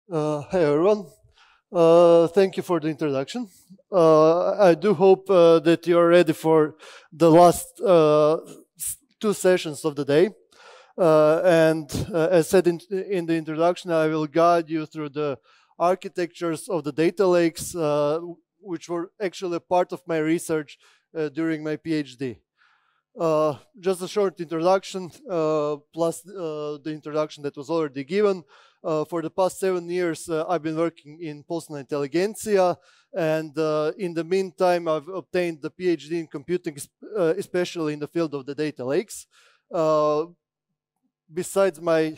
Hi everyone. Thank you for the introduction. I do hope that you are ready for the last two sessions of the day. And as said in the introduction, I will guide you through the architectures of the data lakes, which were actually a part of my research during my PhD. Just a short introduction, plus the introduction that was already given. For the past 7 years, I've been working in Poslovna Inteligencija, and in the meantime, I've obtained the PhD in computing, especially in the field of the data lakes. Besides my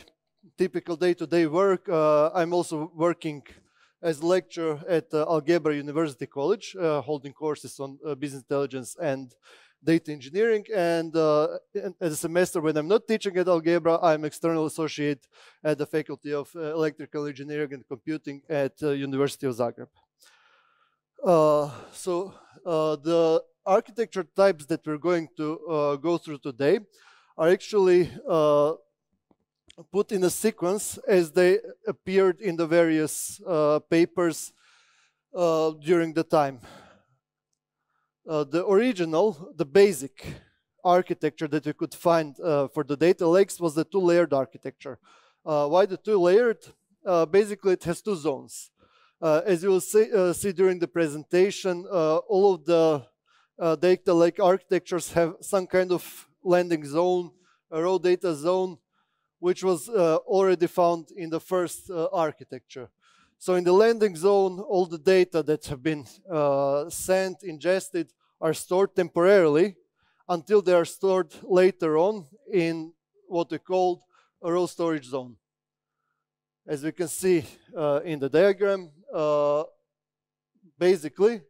typical day-to-day work, I'm also working as a lecturer at Algebra University College, holding courses on business intelligence and data engineering, and as a semester when I'm not teaching at Algebra, I'm external associate at the Faculty of Electrical Engineering and Computing at University of Zagreb. So the architecture types that we're going to go through today are actually put in a sequence as they appeared in the various papers during the time. The original, the basic architecture that we could find for the data lakes was the two-layered architecture. Why the two-layered? Basically, it has two zones. As you will see during the presentation, all of the data lake architectures have some kind of landing zone, a raw data zone, which was already found in the first architecture. So in the landing zone, all the data that have been sent, ingested, are stored temporarily until they are stored later on in what we call a raw storage zone. As we can see in the diagram, basically,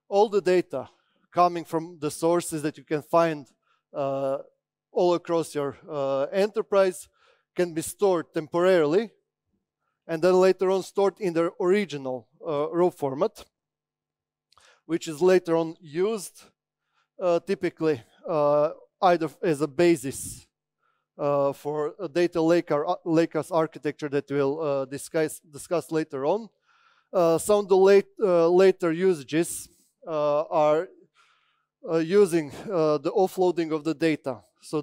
all the data coming from the sources that you can find all across your enterprise can be stored temporarily and then later on stored in their original raw format, which is later on used typically either as a basis for a data lakehouse architecture that we'll discuss later on. Some of the later usages are using the offloading of the data. So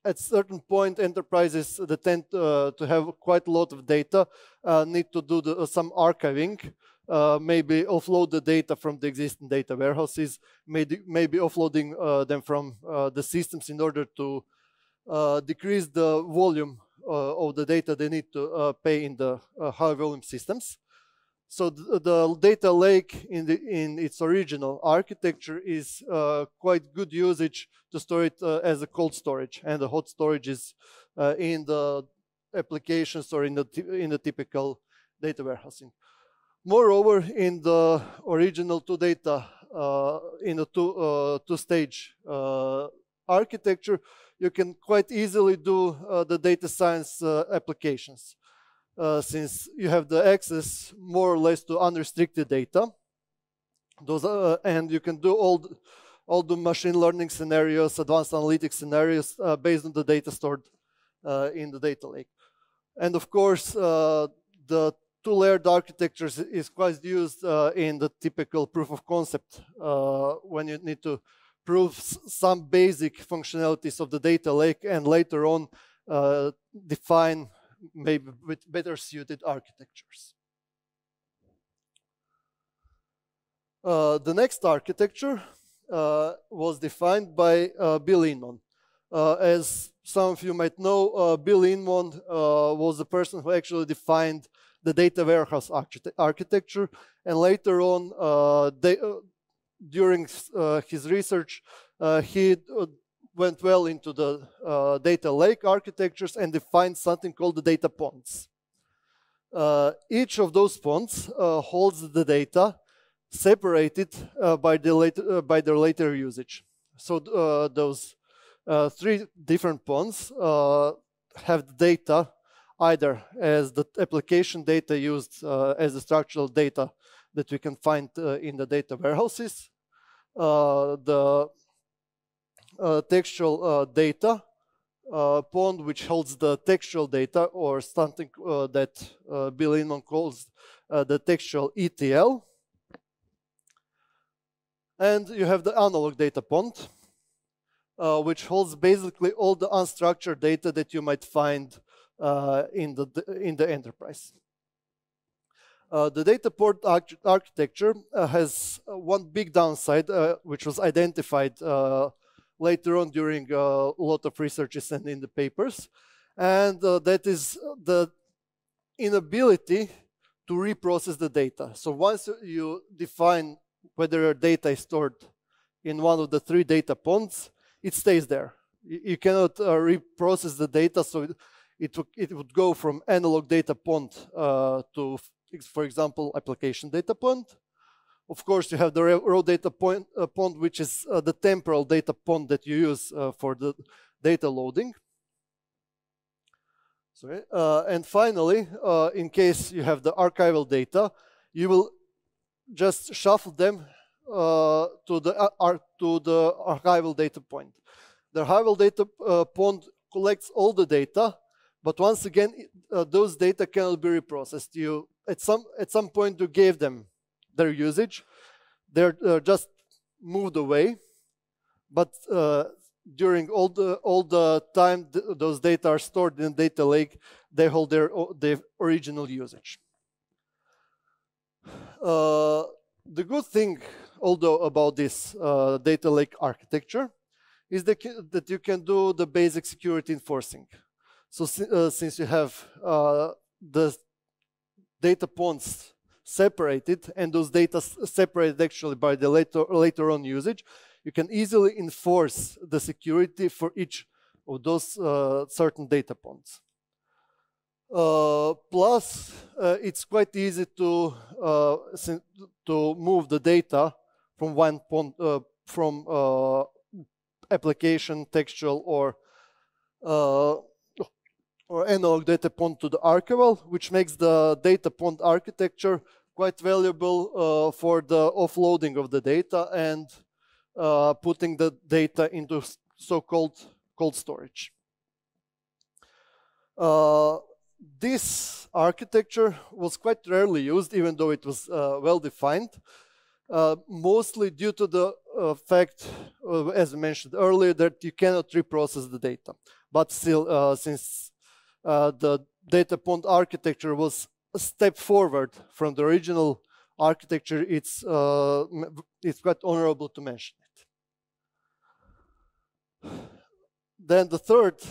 at certain point, enterprises that tend to have quite a lot of data need to do some archiving, maybe offload the data from the existing data warehouses, maybe offloading them from the systems in order to decrease the volume of the data they need to pay in the high volume systems. So the data lake in its original architecture is quite good usage to store it as a cold storage, and the hot storage is in the applications or in the typical data warehousing. Moreover, in the original in the two-stage architecture, you can quite easily do the data science applications. Since you have the access more or less to unrestricted data, and you can do all the machine learning scenarios, advanced analytics scenarios based on the data stored in the data lake. And of course, the two-layered architecture is quite used in the typical proof of concept when you need to prove some basic functionalities of the data lake and later on define maybe with better suited architectures. The next architecture was defined by Bill Inman. As some of you might know, Bill Inman was the person who actually defined the data warehouse architecture, and later on, during his research, he went well into the data lake architectures and defined something called the data ponds. Each of those ponds holds the data separated by their later usage. So those three different ponds have the data either as the application data used as the structural data that we can find in the data warehouses, the textual data pond which holds the textual data, or something that Bill Inman calls the textual ETL. And you have the analog data pond, which holds basically all the unstructured data that you might find in the enterprise. The data port architecture has one big downside, which was identified later on during a lot of researches and in the papers, and that is the inability to reprocess the data. So once you define whether your data is stored in one of the 3 data ponds, it stays there. You cannot reprocess the data, so it would go from analog data pond to, for example, application data pond. Of course, you have the raw data pond, which is the temporal data pond that you use for the data loading. Sorry. And finally, in case you have the archival data, you will just shuffle them to the archival data point. The archival data pond collects all the data, but once again, those data cannot be reprocessed. You at some point you gave them their usage, they're just moved away, but during all the time those data are stored in data lake, they hold their original usage. The good thing, although, about this data lake architecture is that you can do the basic security enforcing. So since you have the data ponds separated, and those data separated actually by the later on usage, you can easily enforce the security for each of those certain data ponds. Plus, it's quite easy to move the data from one pond, from application, textual, or analog data pond to the archival, which makes the data pond architecture quite valuable for the offloading of the data and putting the data into so-called cold storage. This architecture was quite rarely used, even though it was well-defined, mostly due to the fact, as I mentioned earlier, that you cannot reprocess the data. But still, since the data pond architecture was a step forward from the original architecture, it's quite honorable to mention it. Then the third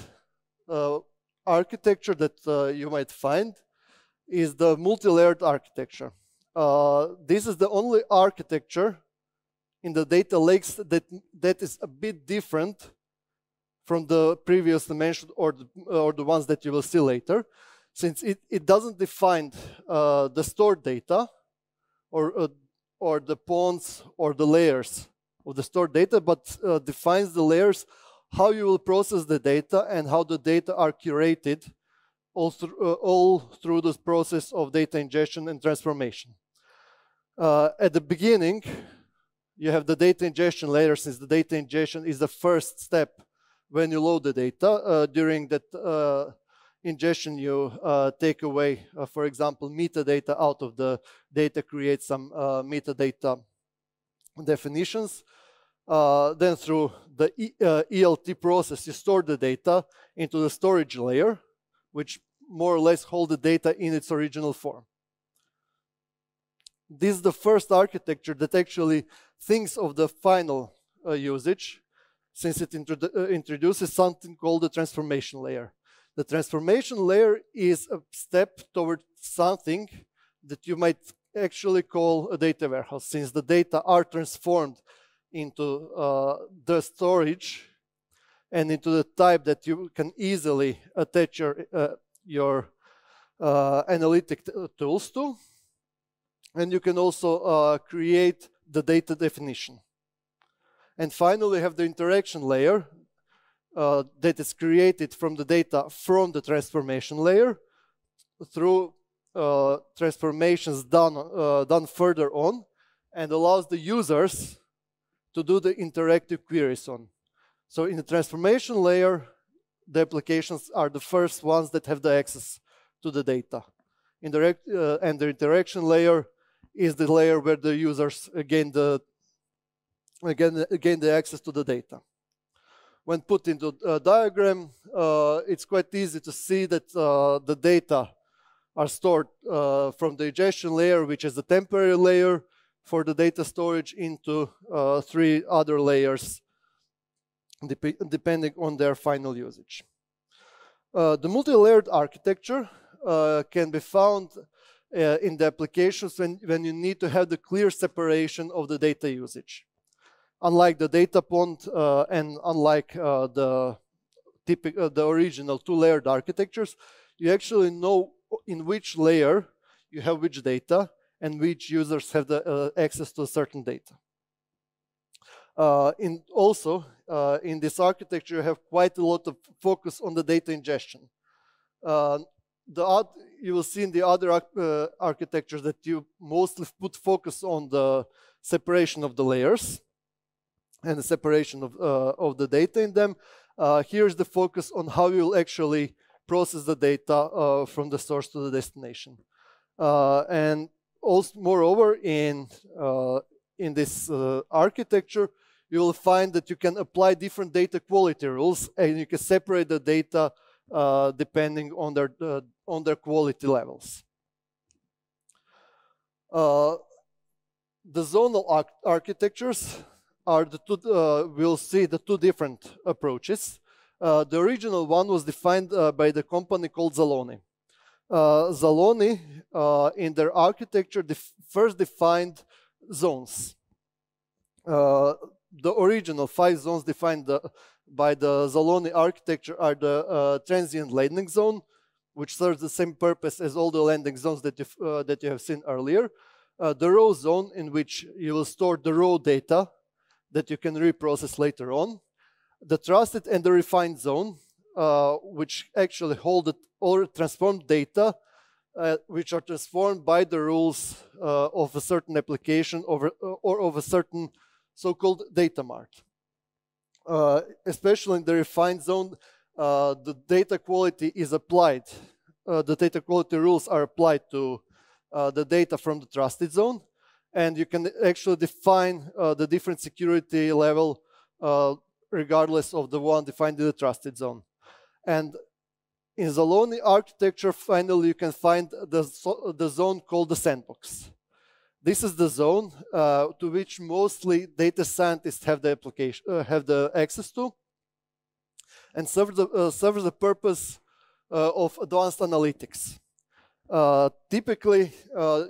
architecture that you might find is the multi-layered architecture. This is the only architecture in the data lakes that is a bit different from the previously mentioned or the ones that you will see later, since it doesn't define the stored data or the ponds or the layers of the stored data, but defines the layers, how you will process the data and how the data are curated all through this process of data ingestion and transformation. At the beginning, you have the data ingestion layer, since the data ingestion is the first step when you load the data. During that ingestion, you take away, for example, metadata out of the data, create some metadata definitions. Then through the ELT process, you store the data into the storage layer, which more or less hold the data in its original form. This is the first architecture that actually thinks of the final usage, since it introduces something called the transformation layer. The transformation layer is a step toward something that you might actually call a data warehouse, since the data are transformed into the storage and into the type that you can easily attach your analytic tools to. And you can also create the data definition. And finally, you have the interaction layer that is created from the data from the transformation layer through transformations done further on, and allows the users to do the interactive queries on. So in the transformation layer, the applications are the first ones that have the access to the data. And the interaction layer is the layer where the users gain the access to the data. When put into a diagram, it's quite easy to see that the data are stored from the ingestion layer, which is the temporary layer for the data storage, into 3 other layers, depending on their final usage. The multi-layered architecture can be found in the applications when you need to have the clear separation of the data usage. Unlike the data pond and unlike the original 2-layered architectures, you actually know in which layer you have which data and which users have the access to certain data. In this architecture, you have quite a lot of focus on the data ingestion. You will see in the other architectures that you mostly put focus on the separation of the layers and the separation of the data in them. Here's the focus on how you will actually process the data from the source to the destination. And also, moreover, in this architecture, you will find that you can apply different data quality rules, and you can separate the data depending on their quality levels. The zonal architectures are we'll see the 2 different approaches. The original one was defined by the company called Zaloni. Zaloni, in their architecture, first defined zones. The original 5 zones defined by the Zaloni architecture are the transient landing zone, which serves the same purpose as all the landing zones that you have seen earlier. The raw zone, in which you will store the raw data that you can reprocess later on. The trusted and the refined zone, which actually hold all transformed data, which are transformed by the rules of a certain application or of a certain so-called data mart. Especially in the refined zone, the data quality is applied. The data quality rules are applied to the data from the trusted zone, and you can actually define the different security level regardless of the one defined in the trusted zone. And in Zaloni architecture, finally, you can find the zone called the sandbox. This is the zone to which mostly data scientists have the access to, and serves the purpose of advanced analytics. Typically,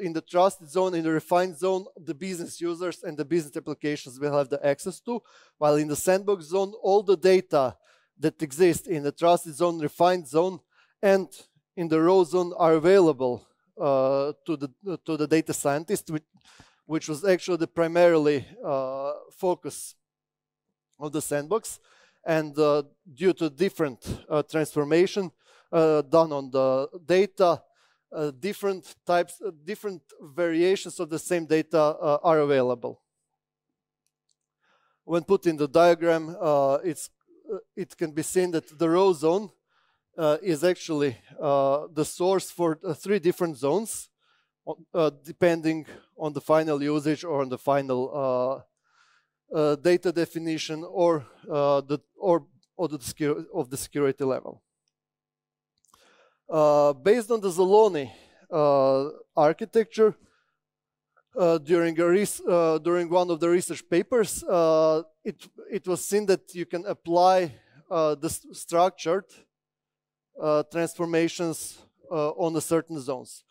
in the trusted zone, in the refined zone, the business users and the business applications will have the access to, while in the sandbox zone, all the data that exist in the trusted zone, refined zone, and in the raw zone are available to the data scientist, which was actually the primarily focus of the sandbox. And due to different transformation done on the data, different variations of the same data are available. When put in the diagram, it can be seen that the raw zone is actually the source for 3 different zones, depending on the final usage or on the final data definition or the security level. Based on the Zaloni architecture, during one of the research papers, it was seen that you can apply the structured transformations on the certain zones.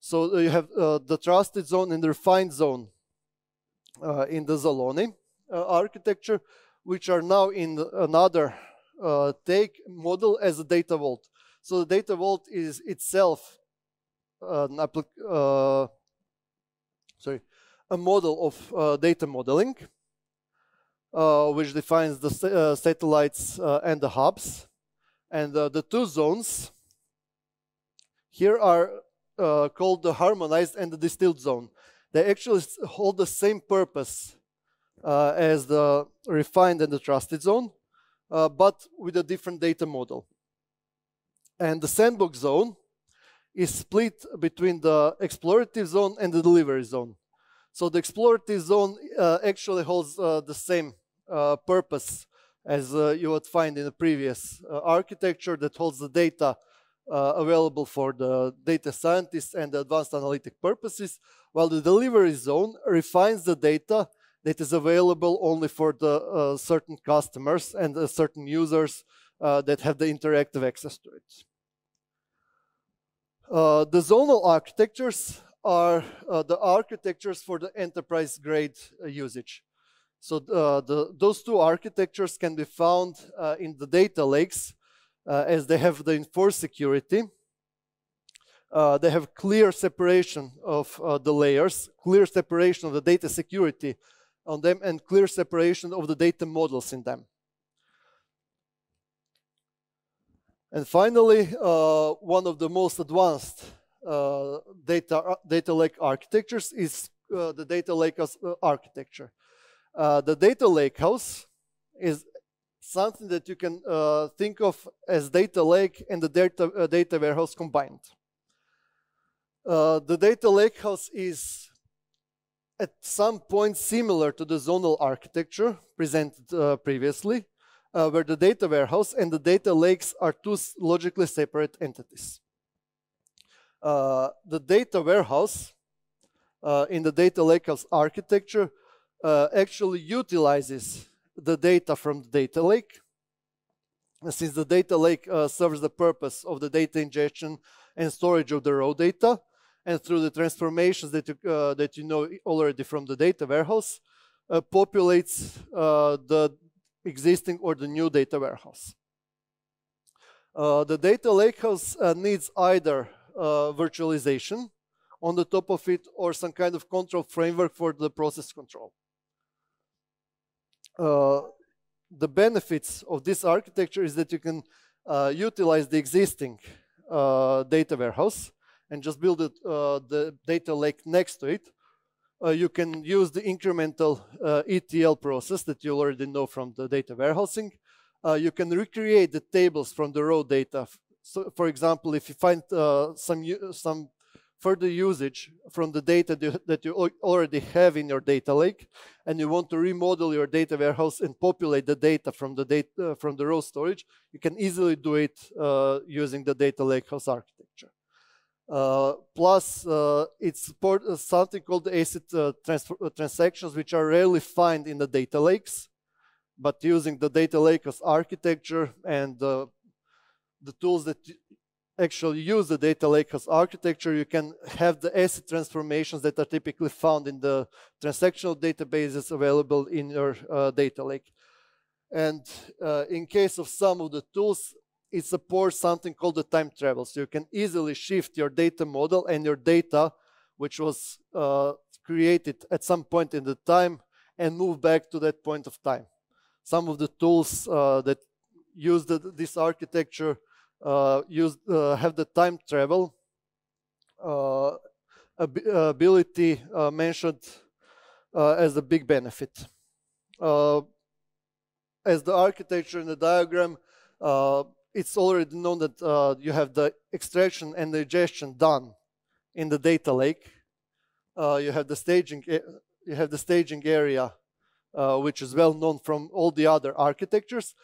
So you have the trusted zone and the refined zone in the Zaloni architecture, which are now in another take model as a data vault. So the data vault is itself a model of data modeling, which defines the satellites and the hubs. And the 2 zones here are called the harmonized and the distilled zone. They actually hold the same purpose as the refined and the trusted zone, but with a different data model. And the sandbox zone is split between the explorative zone and the delivery zone. So the explorative zone actually holds the same purpose as you would find in the previous architecture, that holds the data available for the data scientists and the advanced analytic purposes, while the delivery zone refines the data that is available only for the certain customers and certain users that have the interactive access to it. The zonal architectures are the architectures for the enterprise grade usage. So those two architectures can be found in the data lakes, as they have the enforced security. They have clear separation of the layers, clear separation of the data security on them, and clear separation of the data models in them. And finally, one of the most advanced data lake architectures is the data lakehouse architecture. The data lakehouse is something that you can think of as data lake and the data warehouse combined. The data lakehouse is at some point similar to the zonal architecture presented previously, where the data warehouse and the data lakes are two logically separate entities. The data warehouse in the data lakehouse architecture actually utilizes the data from the data lake. Since the data lake serves the purpose of the data ingestion and storage of the raw data, and through the transformations that you know already from the data warehouse, populates the existing or the new data warehouse. The data lakehouse needs either virtualization on the top of it or some kind of control framework for the process control. The benefits of this architecture is that you can utilize the existing data warehouse and just build the data lake next to it. You can use the incremental ETL process that you already know from the data warehousing. You can recreate the tables from the raw data. So, for example, if you find some further usage from the data that you already have in your data lake, and you want to remodel your data warehouse and populate the data from the raw storage, you can easily do it using the data lakehouse architecture. Plus, it supports something called the ACID transactions, which are rarely found in the data lakes, but using the data lakehouse architecture and the tools that actually use the data lakehouse architecture, you can have the ACID transformations that are typically found in the transactional databases available in your data lake. And in case of some of the tools, it supports something called the time travel. So you can easily shift your data model and your data, which was created at some point in the time, and move back to that point of time. Some of the tools that use this architecture have the time travel ability mentioned as a big benefit. As the architecture in the diagram, it's already known that you have the extraction and the ingestion done in the data lake. You have the staging area, which is well known from all the other architectures.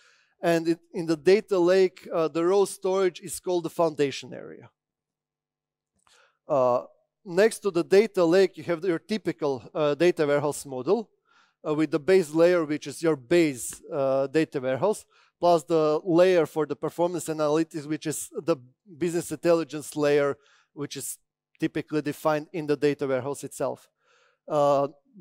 And in the data lake, the raw storage is called the foundation area. Next to the data lake, you have your typical data warehouse model with the base layer, which is your base data warehouse, plus the layer for the performance analytics, which is the business intelligence layer, which is typically defined in the data warehouse itself.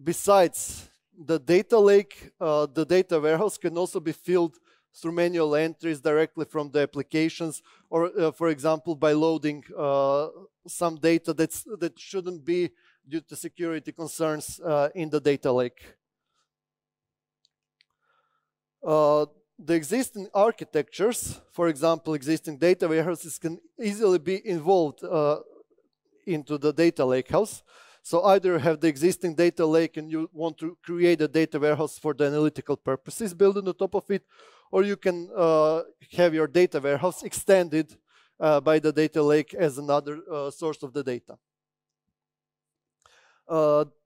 Besides the data lake, the data warehouse can also be filled through manual entries directly from the applications, or for example, by loading some data that shouldn't be due to security concerns in the data lake. The existing architectures, for example, existing data warehouses, can easily be involved into the data lakehouse. So either you have the existing data lake and you want to create a data warehouse for the analytical purposes built on the top of it, or you can have your data warehouse extended by the data lake as another source of the data.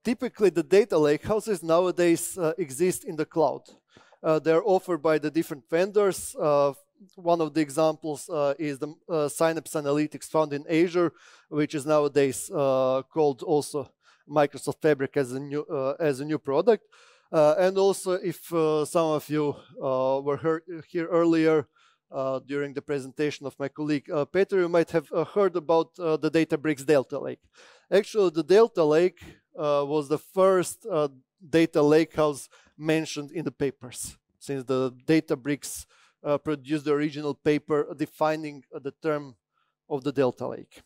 Typically, the data lakehouses nowadays exist in the cloud. They're offered by the different vendors. One of the examples is the Synapse Analytics found in Azure, which is nowadays called also Microsoft Fabric as a new product. And also, if some of you were here earlier during the presentation of my colleague Peter, you might have heard about the Databricks Delta Lake. Actually, the Delta Lake was the first data lakehouse mentioned in the papers, since the Databricks produced the original paper defining the term of the Delta Lake.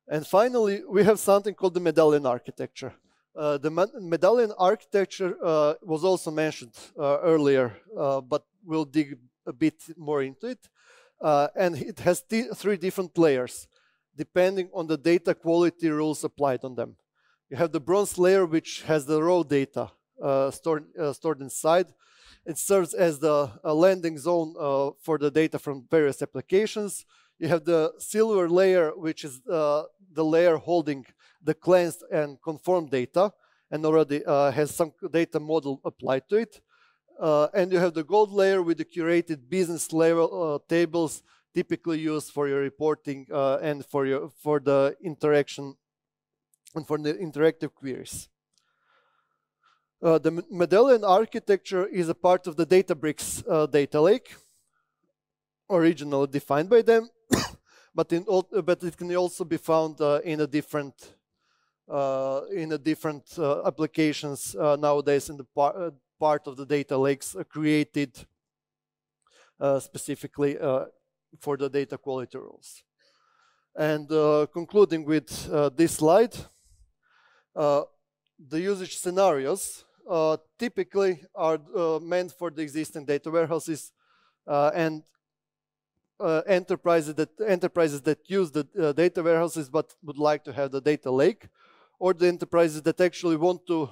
And finally, we have something called the medallion architecture. The medallion architecture was also mentioned earlier, but we'll dig a bit more into it. And it has three different layers, depending on the data quality rules applied on them. You have the bronze layer, which has the raw data stored inside. It serves as the landing zone for the data from various applications. You have the silver layer, which is the layer holding the cleansed and conformed data, and already has some data model applied to it. And you have the gold layer with the curated business level tables, typically used for your reporting and for the interaction and for the interactive queries. The medallion architecture is a part of the Databricks data lake, originally defined by them, but it can also be found in a different applications nowadays in the part of the data lakes created specifically for the data quality rules. And concluding with this slide, the usage scenarios typically are meant for the existing data warehouses and enterprises that use the data warehouses but would like to have the data lake, or the enterprises that actually want to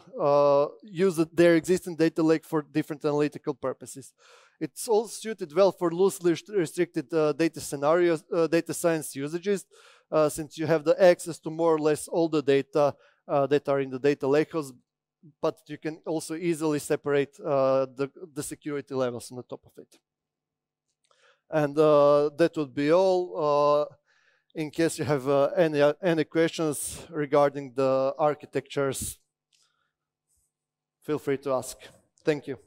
use their existing data lake for different analytical purposes. It's also suited well for loosely restricted data scenarios, data science usages, since you have the access to more or less all the data that are in the data lakehouse, but you can also easily separate the security levels on the top of it. And that would be all. In case you have any questions regarding the architectures, feel free to ask. Thank you.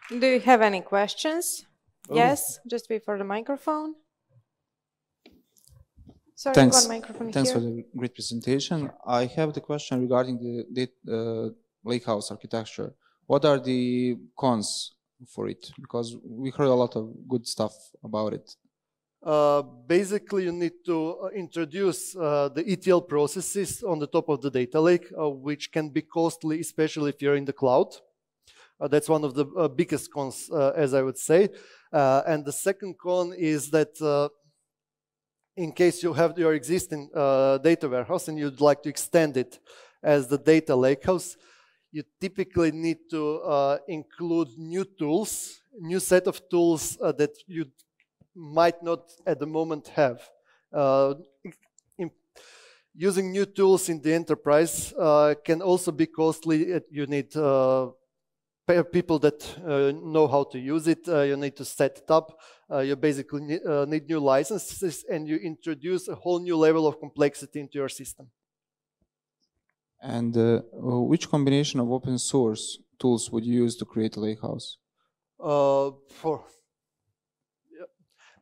Do you have any questions? Oh. Yes, just wait for the microphone. Sorry, Thanks. one microphone Thanks here. for the great presentation. I have the question regarding the lakehouse architecture. What are the cons for it? Because we heard a lot of good stuff about it. Basically, you need to introduce the ETL processes on the top of the data lake, which can be costly, especially if you're in the cloud. That's one of the biggest cons, as I would say. And the second con is that in case you have your existing data warehouse and you'd like to extend it as the data lakehouse, you typically need to include new tools, new set of tools that you might not at the moment have. Using new tools in the enterprise can also be costly. You need people that know how to use it. You need to set it up. You basically need new licenses, and you introduce a whole new level of complexity into your system. And which combination of open source tools would you use to create a lakehouse?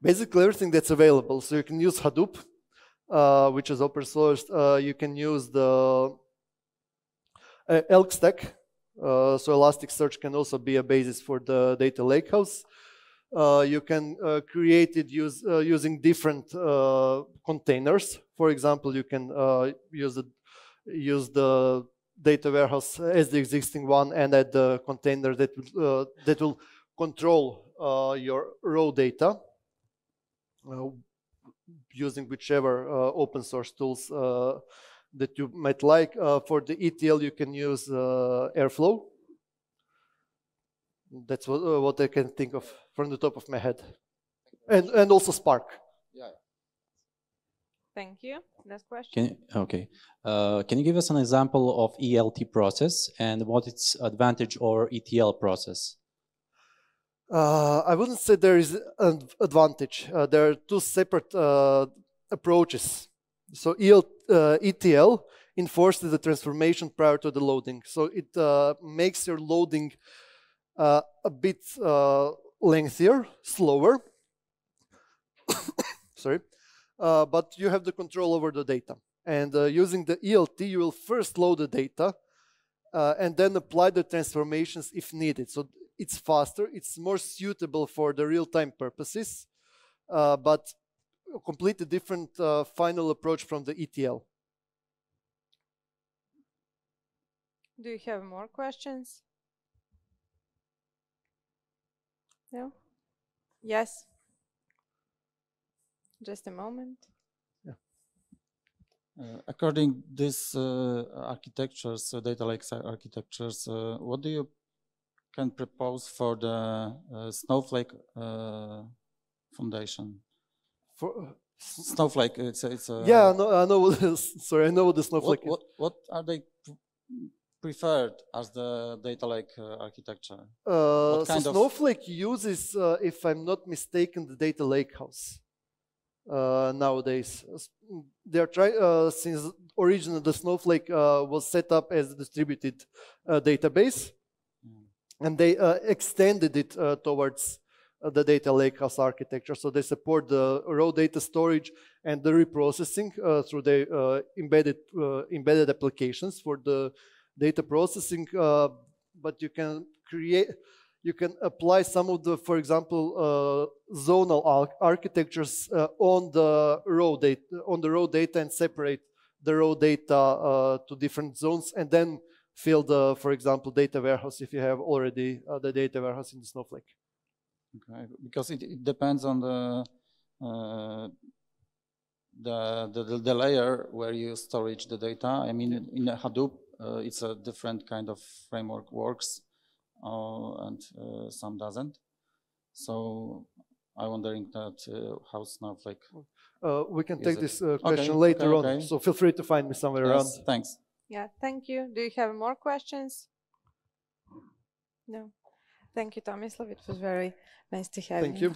Basically everything that's available. So you can use Hadoop, which is open source. You can use the Elk Stack. So Elasticsearch can also be a basis for the data lakehouse. You can create it using different containers. For example, you can use the data warehouse as the existing one and add the container that will control your raw data using whichever open source tools that you might like. For the ETL, you can use Airflow. That's what I can think of from the top of my head. And also Spark. Yeah. Thank you. Next question. Can you give us an example of ELT process and what its advantage or ETL process? I wouldn't say there is an advantage. There are two separate approaches. So ETL enforces the transformation prior to the loading. So it makes your loading a bit lengthier, slower. Sorry. But you have the control over the data. And using the ELT, you will first load the data and then apply the transformations if needed. So it's faster, it's more suitable for the real-time purposes, but a completely different final approach from the ETL. Do you have more questions? No? Yes? Just a moment. According to these architectures, data lake architectures, what do you can propose for the Snowflake foundation? For Snowflake, it's a yeah, I know. Sorry, I know what the Snowflake is. What are they preferred as the data lake architecture? So Snowflake uses, if I'm not mistaken, the data lakehouse. Nowadays, they are trying since originally the Snowflake was set up as a distributed database, and they extended it towards the data lakehouse architecture. So they support the raw data storage and the reprocessing through the embedded applications for the data processing. But you can apply some of the, for example, zonal architectures on the raw data and separate the raw data to different zones, and then fill the, for example, data warehouse if you have already the data warehouse in the Snowflake. Okay, because it depends on the layer where you storage the data. I mean, in Hadoop, it's a different kind of framework works. And some doesn't. So I'm wondering that how Snowflake. We can take this question later on. So feel free to find me somewhere around. Thanks. Yeah, thank you. Do you have more questions? No. Thank you, Tomislav. It was very nice to have you. Thank you.